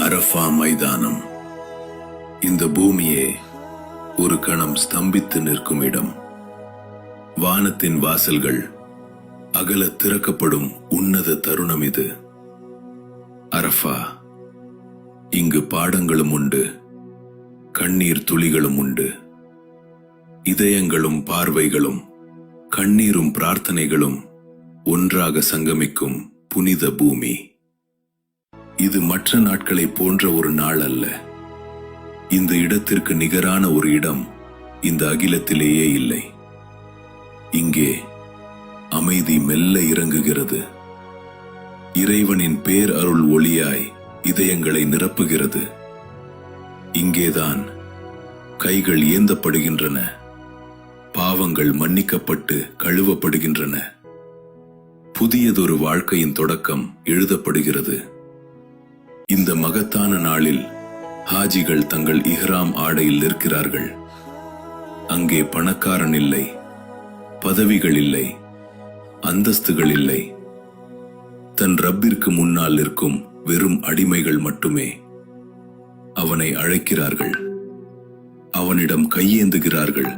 அரஃபா மைதானம். இந்த பூமியே ஒரு கணம் ஸ்தம்பித்து நிற்கும் இடம். வானத்தின் வாசல்கள் அகல திறக்கப்படும் உன்னத தருணம் இது. அரஃபா. இங்கு பாடங்களும் உண்டு, கண்ணீர் துளிகளும் உண்டு. இதயங்களும் பார்வைகளும் கண்ணீரும் பிரார்த்தனைகளும் ஒன்றாக சங்கமிக்கும் புனித பூமி. இது மற்ற நாட்களை போன்ற ஒரு நாள் அல்ல. இந்த இடத்திற்கு நிகரான ஒரு இடம் இந்த அகிலத்திலேயே இல்லை. இங்கே அமைதி மெல்ல இறங்குகிறது. இறைவனின் பேர் அருள் ஒளியாய் இதயங்களை நிரப்புகிறது. இங்கேதான் கைகள் ஏந்தப்படுகின்றன, பாவங்கள் மன்னிக்கப்பட்டு கழுவப்படுகின்றன, புதியதொரு வாழ்க்கையின் தொடக்கம் எழுதப்படுகிறது. இந்த மகத்தான நாளில் ஹாஜிகள் தங்கள் இஹ்ராம் ஆடையில் நிற்கிறார்கள். அங்கே பணக்காரன் இல்லை, பதவிகள் இல்லை, அந்தஸ்துகள் இல்லை. தன் ரப்பிற்கு முன்னால் நிற்கும் வெறும் அடிமைகள் மட்டுமே. அவனை அழைக்கிறார்கள், அவனிடம் கையேந்துகிறார்கள்.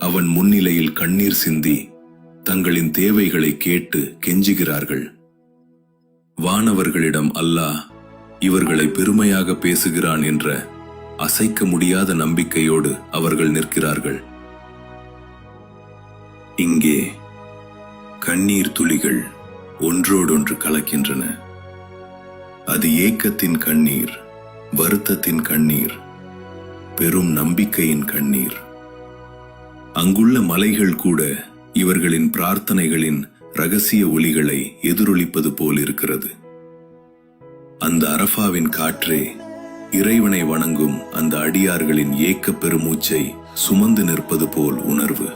அவன் முன்னிலையில் கண்ணீர் சிந்தி தங்களின் தேவைகளை கேட்டு கெஞ்சுகிறார்கள். வானவர்களிடம் அல்லாஹ் இவர்களை பெருமையாக பேசுகிறான் என்ற அசைக்க முடியாத நம்பிக்கையோடு அவர்கள் நிற்கிறார்கள். இங்கே கண்ணீர் துளிகள் ஒன்றோடொன்று கலக்கின்றன. அது ஏக்கத்தின் கண்ணீர், வருத்தத்தின் கண்ணீர், பெரும் நம்பிக்கையின் கண்ணீர். அங்குள்ள மலைகள் கூட இவர்களின் பிரார்த்தனைகளின் ரகசிய ஒலிகளை எதிரொலிப்பது போல் இருக்கிறது. அந்த அரஃபாவின் காற்றே இறைவனை வணங்கும் அந்த அடியார்களின் ஏக்க பெருமூச்சை சுமந்து நிற்பது போல் உணர்வு.